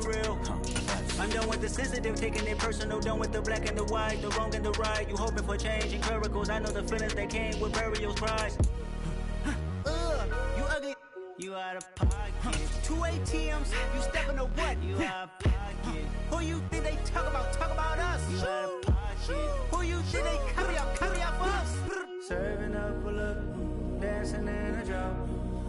too real. I'm done with the sensitive, taking it personal, done with the black and the white, the wrong and the right. You hoping for change and miracles, I know the feelings that came with burial's pride. You ugly, you out of pocket. 2 ATMs, you stepping to what? You out of pocket. Who you think they talk about us? You out of pocket. Who you think they cover up for us? Serving up a look, dancing in a drop.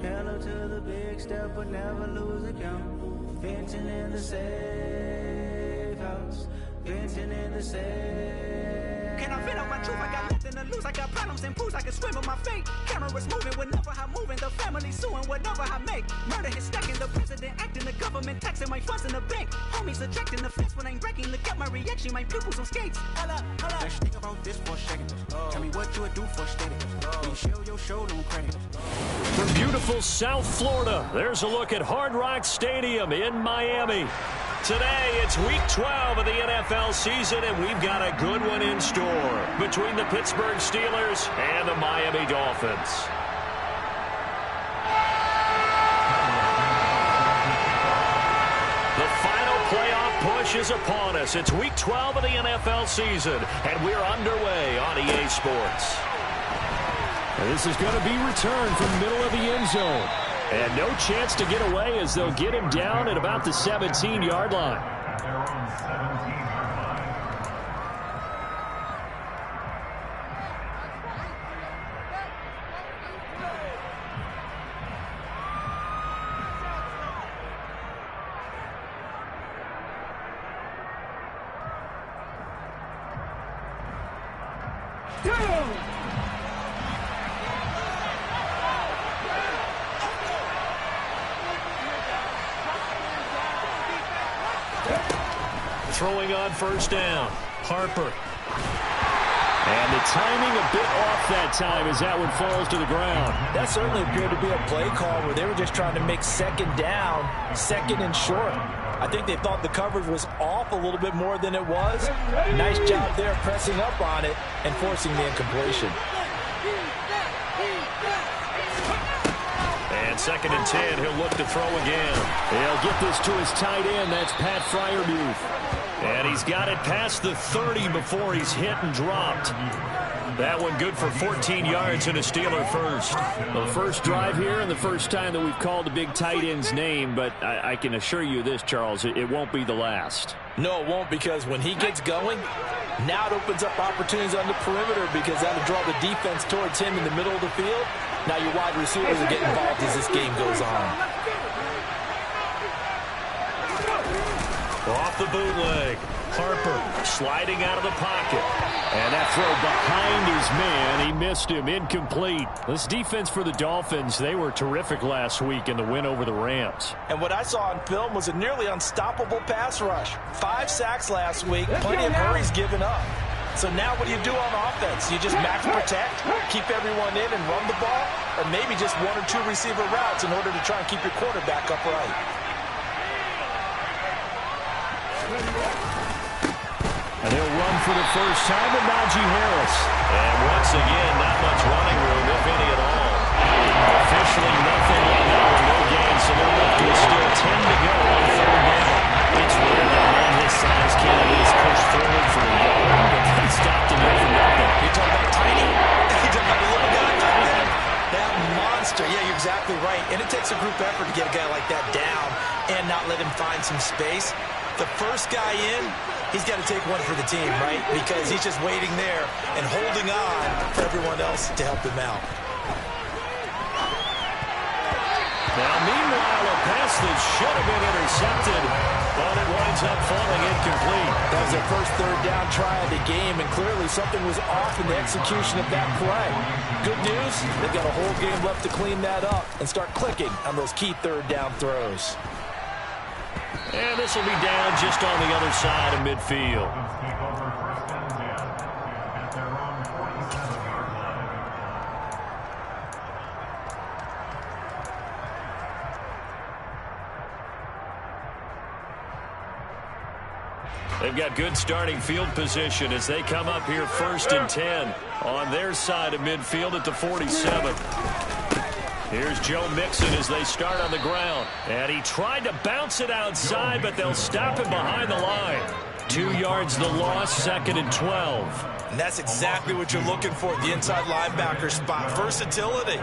Hello to the big step, but never lose a count. Venting in the safe house, venting in the safe. Can I vent out my truth? I got nothing to lose. I got problems and pools. I can swim with my fate. Cameras moving whenever I'm moving. The family suing whatever I make. Murder is stacking. The president acting. The government taxing my funds in the bank. Homies ejecting the fence when I'm breaking. Look at my reaction. My pupils on skates. Holla. Let's think about this for a second. Tell me what you would do for steady. When you show your show, no credit. From beautiful South Florida, there's a look at Hard Rock Stadium in Miami. Today, it's Week 12 of the NFL season, and we've got a good one in store between the Pittsburgh Steelers and the Miami Dolphins. The final playoff push is upon us. It's Week 12 of the NFL season, and we're underway on EA Sports. And this is going to be returned from the middle of the end zone. And no chance to get away as they'll get him down at about the 17-yard line. Throwing on first down, Harper. And the timing a bit off that time as that one falls to the ground. That certainly appeared to be a play call where they were just trying to make second down, second and short. I think they thought the coverage was off a little bit more than it was. Nice job there pressing up on it and forcing the incompletion. And 2nd and 10, he'll look to throw again. He'll get this to his tight end. That's Pat Freiermuth. And he's got it past the 30 before he's hit and dropped. That one good for 14 yards and a Steeler first. Well, the first drive here and the first time that we've called the big tight end's name, but I can assure you this, Charles, it won't be the last. No, it won't, because when he gets going, now it opens up opportunities on the perimeter because that'll draw the defense towards him in the middle of the field. Now your wide receivers will get involved as this game goes on. Off the bootleg, Harper sliding out of the pocket. And that throw behind his man, he missed him, incomplete. This defense for the Dolphins, they were terrific last week in the win over the Rams. And what I saw on film was a nearly unstoppable pass rush. 5 sacks last week, plenty of hurries given up. So now what do you do on offense? You just max protect, keep everyone in and run the ball, or maybe just 1 or 2 receiver routes in order to try and keep your quarterback upright. And he'll run for the first time to Najee Harris. And once again, not much running room, if any at all. Officially nothing right now, no gain, so they're left with still 10 to go on 3rd down. It's rare that a man his size can at least push forward for a yard, but he stopped him there for nothing. You're talking about tiny? You're talking about the little guy back there? That monster. Yeah, you're exactly right. And it takes a group effort to get a guy like that down and not let him find some space. The first guy in, he's got to take one for the team, right? Because he's just waiting there and holding on for everyone else to help him out. Now, meanwhile, a pass that should have been intercepted, but it winds up falling incomplete. That was their first 3rd down try of the game, and clearly something was off in the execution of that play. Good news, they've got a whole game left to clean that up and start clicking on those key 3rd down throws. And this will be down just on the other side of midfield. They've got good starting field position as they come up here 1st and 10 on their side of midfield at the 47. Here's Joe Mixon as they start on the ground. And he tried to bounce it outside, but they'll stop him behind the line. 2 yards the loss, 2nd and 12. And that's exactly what you're looking for at the inside linebacker spot. Versatility.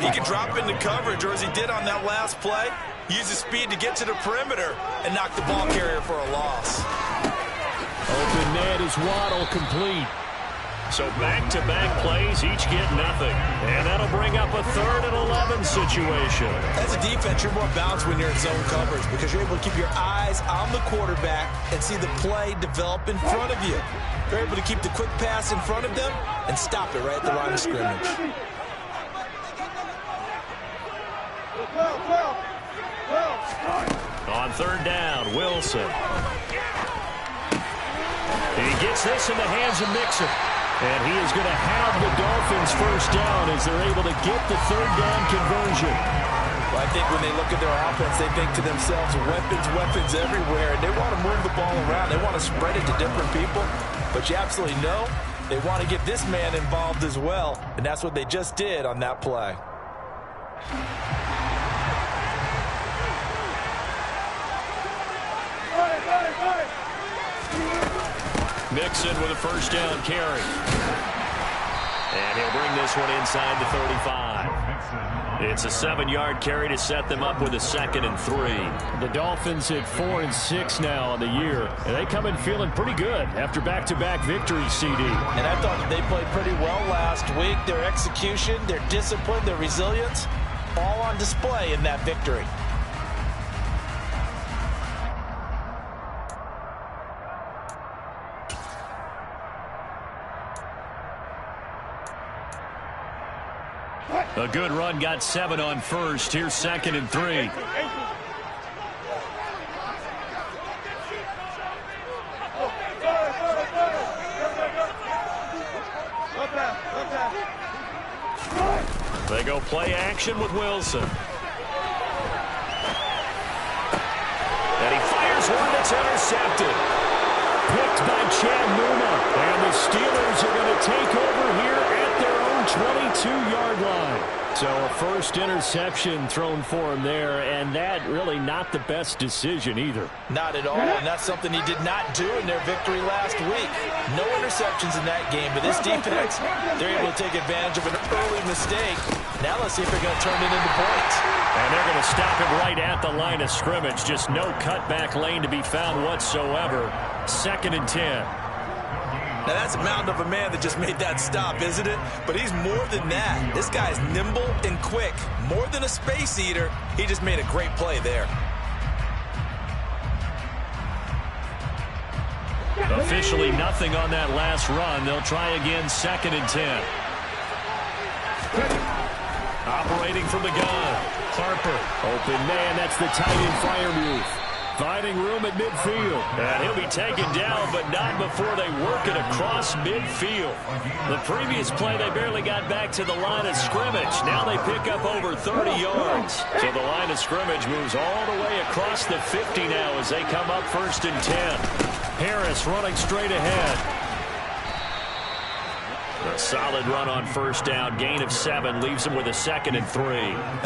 He can drop into coverage, or as he did on that last play, use his speed to get to the perimeter and knock the ball carrier for a loss. Open man is Waddle, complete. So back-to-back plays, each get nothing. And that'll bring up a 3rd and 11 situation. As a defense, you're more balanced when you're in zone coverage because you're able to keep your eyes on the quarterback and see the play develop in front of you. You're able to keep the quick pass in front of them and stop it right at the line of scrimmage. On 3rd down, Wilson. He gets this in the hands of Mixon. And he is going to have the Dolphins first down as they're able to get the 3rd down conversion. Well, I think when they look at their offense, they think to themselves, weapons everywhere. And they want to move the ball around. They want to spread it to different people. But you absolutely know they want to get this man involved as well. And that's what they just did on that play. Mixon with a first down carry. And he'll bring this one inside the 35. It's a 7-yard carry to set them up with a 2nd and 3. The Dolphins at 4-6 now on the year. And they come in feeling pretty good after back-to-back victories, CD. And I thought that they played pretty well last week. Their execution, their discipline, their resilience, all on display in that victory. A good run, got 7 on first. Here's 2nd and 3. They go play action with Wilson. And he fires one that's intercepted. Picked by Chad Numa. And the Steelers are going to take over here at their own 22-yard line. So a first interception thrown for him there, and that really not the best decision either. Not at all, and that's something he did not do in their victory last week. No interceptions in that game, but this defense, they're able to take advantage of an early mistake. Now let's see if they're going to turn it into points. And they're going to stop it right at the line of scrimmage. Just no cutback lane to be found whatsoever. 2nd and 10. Now, that's a mountain of a man that just made that stop, isn't it? But he's more than that. This guy's nimble and quick. More than a space eater, he just made a great play there. Officially nothing on that last run. They'll try again, 2nd and 10. Operating from the gun. Harper. Open man, that's the tight end fire move. Finding room at midfield. And he'll be taken down, but not before they work it across midfield. The previous play, they barely got back to the line of scrimmage. Now they pick up over 30 yards. So the line of scrimmage moves all the way across the 50 now as they come up 1st and 10. Harris running straight ahead. A solid run on first down. Gain of 7 leaves him with a 2nd and 3.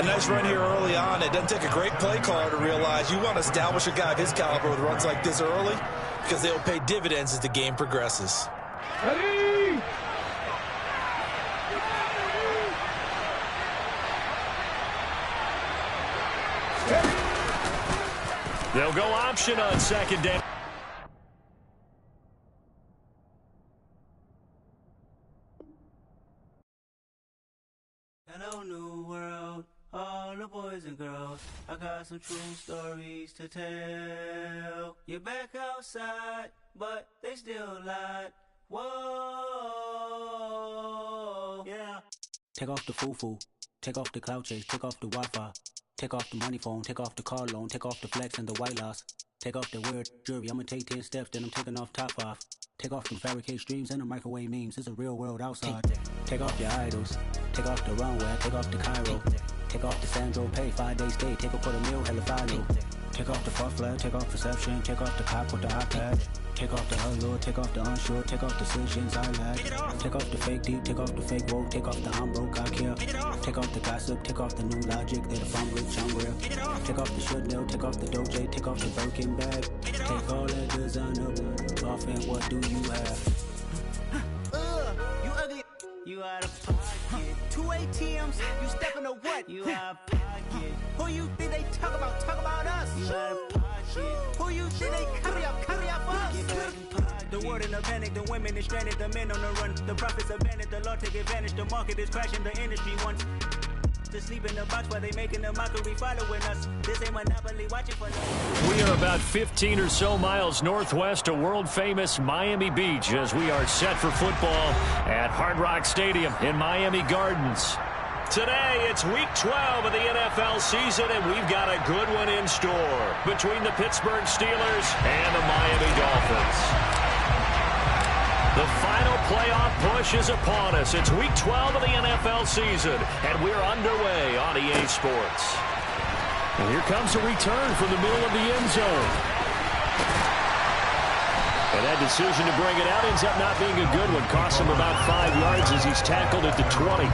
A nice run here early on. It doesn't take a great play caller to realize you want to establish a guy of his caliber with runs like this early because they'll pay dividends as the game progresses. Ready? They'll go option on 2nd down. Hello, new world, all the boys and girls. I got some true stories to tell. You're back outside, but they still lied. Whoa, yeah. Take off the foo-foo, take off the cloud chase, take off the Wi-Fi, take off the money phone, take off the car loan, take off the flex and the white loss, take off the weird jewelry. I'ma take 10 steps, then I'm taking off top off. Take off them fabricated streams and the microwave memes. It's a real world outside. Take off your idols. Take off the runway. Take off the Cairo. Take off the Sandro Pay. 5 days stay. Take off for the meal. Hella follow. Take off the fuck flag. Take off perception. Take off the cop with the iPad. Take off the allure. Take off the unsure. Take off decisions I lack. Take off the fake deep. Take off the fake woke. Take off the I'm broke. I care. Take off the gossip. Take off the new logic. That if I'm rich, I'm real. Take off the should know. Take off the doje. Take off the Birkin bag. Take all that designer off and what do you have? You ugly. You out of pocket. 2 ATMs. You stepping to what? You out of pocket. Who you think they talk about? Talk about us. You out of pocket. Who you think they carry up for us? The world in a panic. The women is stranded. The men on the run. The profits abandoned. The law take advantage. The market is crashing. The industry wants to sleep in the box while they making a mockery following us. This ain't Monopoly watching for us. We are about 15 or so miles northwest of world-famous Miami Beach as we are set for football at Hard Rock Stadium in Miami Gardens. Today, it's Week 12 of the NFL season, and we've got a good one in store between the Pittsburgh Steelers and the Miami Dolphins. The final playoff push is upon us. It's Week 12 of the NFL season, and we're underway on EA Sports. And here comes a return from the middle of the end zone. And that decision to bring it out ends up not being a good one. Costs him about 5 yards as he's tackled at the 20.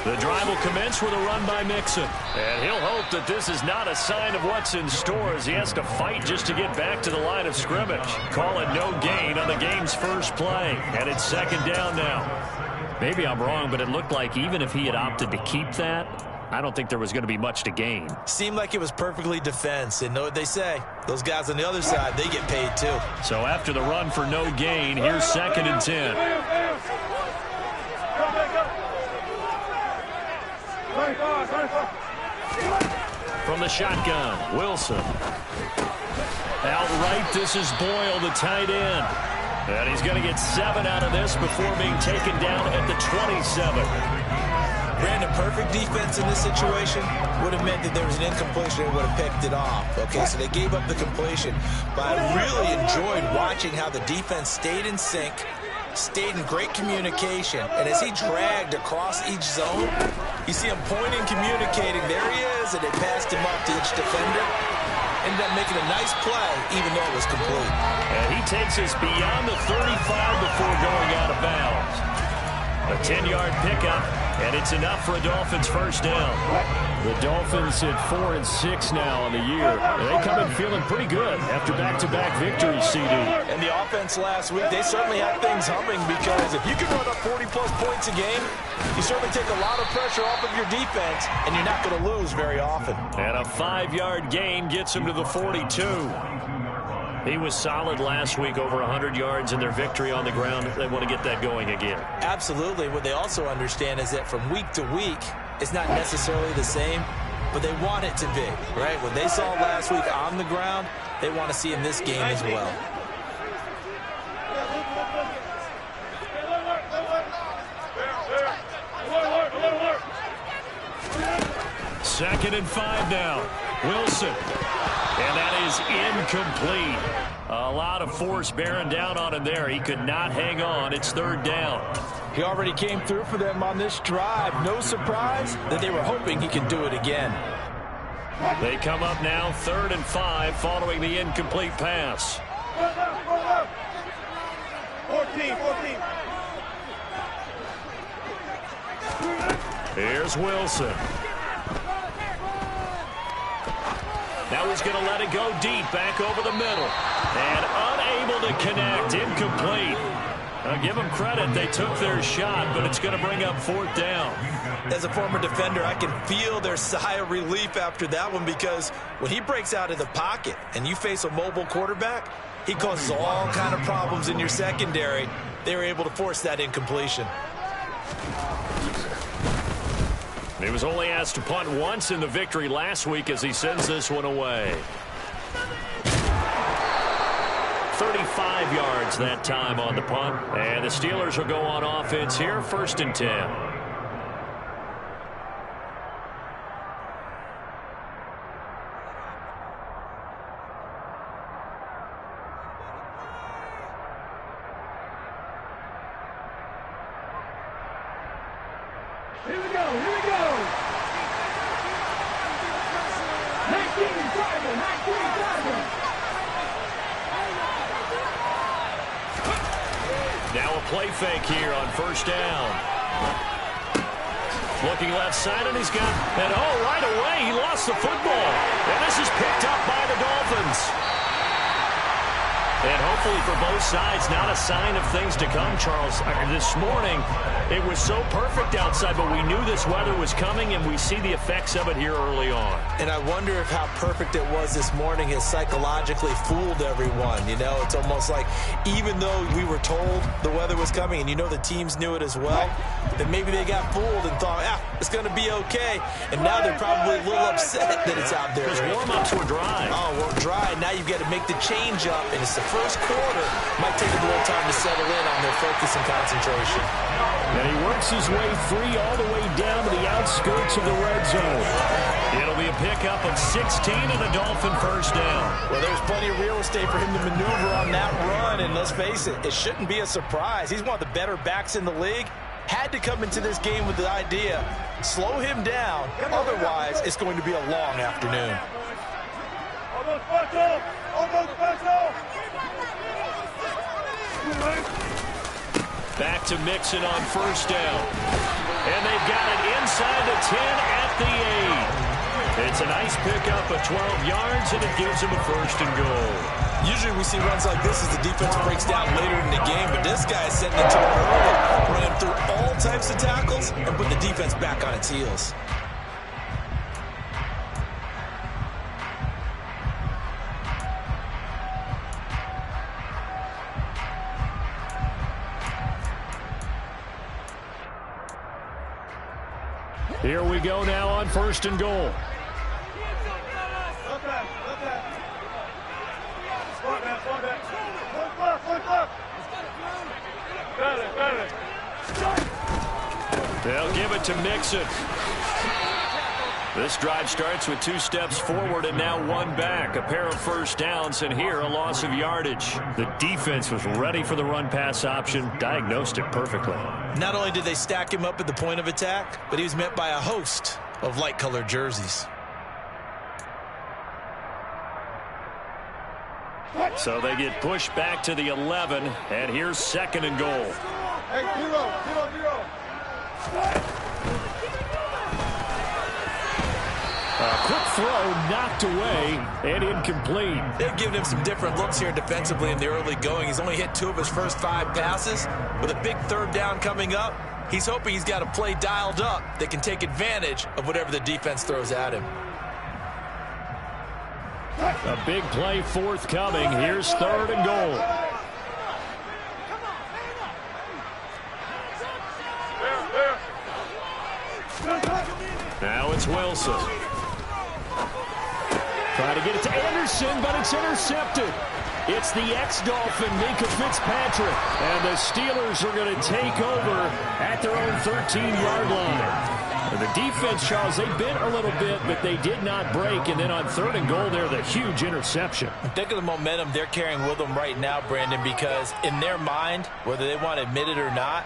The drive will commence with a run by Mixon. And he'll hope that this is not a sign of what's in store as he has to fight just to get back to the line of scrimmage. Call it no gain on the game's first play. And it's second down now. Maybe I'm wrong, but it looked like even if he had opted to keep that, I don't think there was going to be much to gain. Seemed like it was perfectly defense. And know what they say? Those guys on the other side, they get paid too. So after the run for no gain, here's 2nd and 10. From the shotgun, Wilson. Outright, this is Boyle, the tight end. And he's going to get 7 out of this before being taken down at the 27. Brandon, perfect defense in this situation would have meant that there was an incompletion and would have picked it off. Okay, so they gave up the completion. But I really enjoyed watching how the defense stayed in sync, stayed in great communication. And as he dragged across each zone, you see him pointing, communicating. There he is, and they passed him up to each defender. Ended up making a nice play, even though it was complete. And he takes us beyond the 35 before going out of bounds. A 10-yard pickup, and it's enough for a Dolphins first down. The Dolphins at 4-6 now on the year. They come in feeling pretty good after back-to-back victories, CD. And the offense last week, they certainly had things humming because if you can run up 40-plus points a game, you certainly take a lot of pressure off of your defense, and you're not going to lose very often. And a 5-yard gain gets him to the 42. He was solid last week, over 100 yards in their victory on the ground. They want to get that going again. Absolutely. What they also understand is that from week to week, it's not necessarily the same, but they want it to be, right? What they saw last week on the ground, they want to see in this game as well. Second and 5 now. Wilson. And that is incomplete. A lot of force bearing down on him there. He could not hang on. It's 3rd down. He already came through for them on this drive. No surprise that they were hoping he could do it again. They come up now 3rd and 5 following the incomplete pass. 14. Here's Wilson. Now he's going to let it go deep, back over the middle. And unable to connect, incomplete. I'll give them credit, they took their shot, but it's going to bring up 4th down. As a former defender, I can feel their sigh of relief after that one because when he breaks out of the pocket and you face a mobile quarterback, He causes all kind of problems in your secondary. They were able to force that incompletion. He was only asked to punt once in the victory last week as he sends this one away. 35 yards that time on the punt. And the Steelers will go on offense here, 1st and 10. Here we go, here we go. 19 target, 19 target. Now a play fake here on 1st down. Looking left side, and he's got, and right away, he lost the football. And this is picked up by the Dolphins. And hopefully for both sides, not a sign of things to come, Charles. This morning, it was so perfect outside, but we knew this weather was coming, and we see the effects of it here early on. And I wonder if how perfect it was this morning has psychologically fooled everyone. You know, it's almost like even though we were told the weather was coming, and you know the teams knew it as well, that maybe they got fooled and thought, it's going to be okay. And now they're probably a little upset that it's out there. Because warm-ups were dry. Oh, well, dry. Now you've got to make the change up, and it's the first quarter. Might take a little time to settle in on their focus and concentration. And he works his way free all the way down to the outskirts of the red zone. It'll be a pickup of 16 and a Dolphin 1st down. Well, there's plenty of real estate for him to maneuver on that run, and let's face it, it shouldn't be a surprise. He's one of the better backs in the league. Had to come into this game with the idea, slow him down, otherwise it's going to be a long afternoon. Almost special! Almost special! Back to Mixon on 1st down. And they've got it inside the 10 at the 8. It's a nice pickup of 12 yards, and it gives him a 1st and goal. Usually we see runs like this as the defense breaks down later in the game, but this guy is setting the tone early, running through all types of tackles and put the defense back on its heels. Here we go now on 1st and goal. They'll give it to Mixon. This drive starts with 2 steps forward and now 1 back. A pair of 1st downs, and here a loss of yardage. The defense was ready for the run-pass option, diagnosed it perfectly. Not only did they stack him up at the point of attack, but he was met by a host of light-colored jerseys. So they get pushed back to the 11, and here's 2nd and goal. Hey, zero. A quick throw knocked away and incomplete. They've given him some different looks here defensively in the early going. He's only hit 2 of his first 5 passes. With a big 3rd down coming up, he's hoping he's got a play dialed up that can take advantage of whatever the defense throws at him. A big play forthcoming. Here's 3rd and goal. Now it's Wilson. Trying to get it to Anderson, but it's intercepted. It's the ex-Dolphin, Minka Fitzpatrick. And the Steelers are going to take over at their own 13-yard line. And the defense, Charles, they bent a little bit, but they did not break. And then on 3rd and goal there, the huge interception. Think of the momentum they're carrying with them right now, Brandon, because in their mind, whether they want to admit it or not,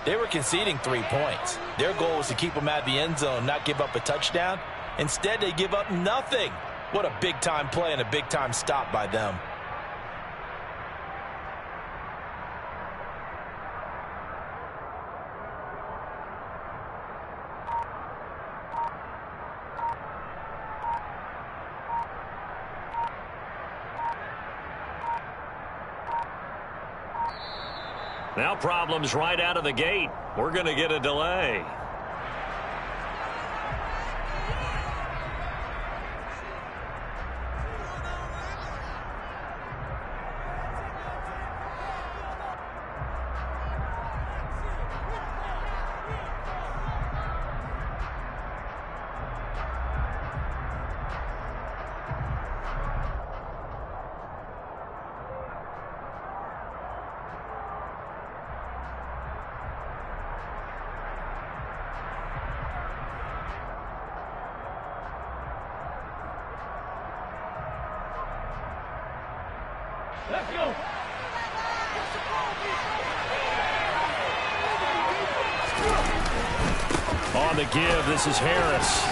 they were conceding 3 points. Their goal was to keep them out of the end zone, not give up a touchdown. Instead, they give up nothing. What a big-time play and a big-time stop by them. Now problems right out of the gate. We're going to get a delay. Let's go. On the give, this is Harris.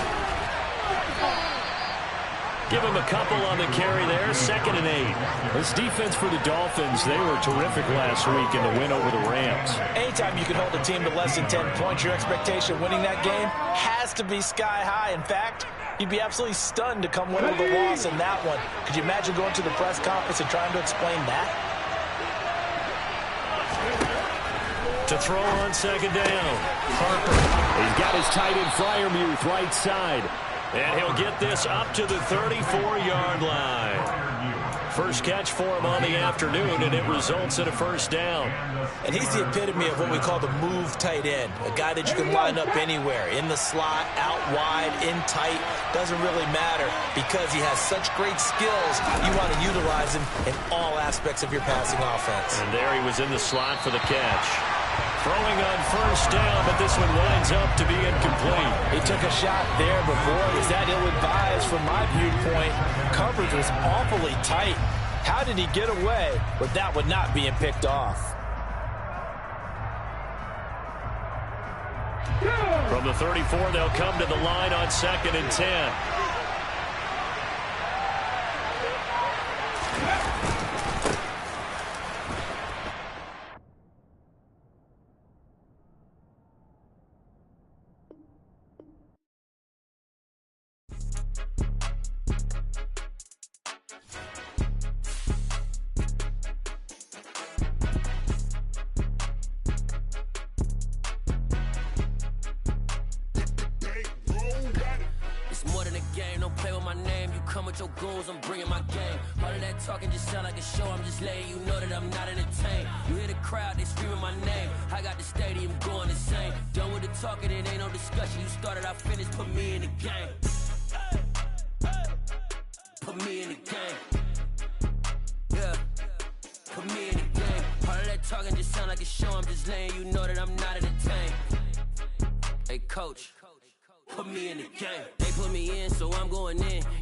Give him a couple on the carry there, 2nd and 8. This defense for the Dolphins, they were terrific last week in the win over the Rams. Anytime you can hold a team to less than 10 points, your expectation winning that game has to be sky high. In fact, you'd be absolutely stunned to come away with a loss in that one. Could you imagine going to the press conference and trying to explain that? To throw on 2nd down, Harper. He's got his tight end Freiermuth right side. And he'll get this up to the 34-yard line. First catch for him on the afternoon, and it results in a 1st down. And he's the epitome of what we call the move tight end, a guy that you can line up anywhere, in the slot, out wide, in tight, doesn't really matter because he has such great skills. You want to utilize him in all aspects of your passing offense. And there he was in the slot for the catch. Throwing on 1st down, but this one winds up to be incomplete. He took a shot there, but boy, is that ill-advised from my viewpoint. Coverage was awfully tight. How did he get away with that one not being picked off? From the 34, they'll come to the line on 2nd and 10. Your goons, I'm bringing my game. All of that talking just sound like a show. I'm just letting you know that I'm not entertained. You hear the crowd, they screaming my name. I got the stadium going insane. Done with the talking, it ain't no discussion. You started, I finished, put me in the game. Put me in the game. Yeah, put me in the game. All of that talking just sound like a show. I'm just letting you know that I'm not entertained. Hey, coach, put me in the game. They put me in, so I'm going in.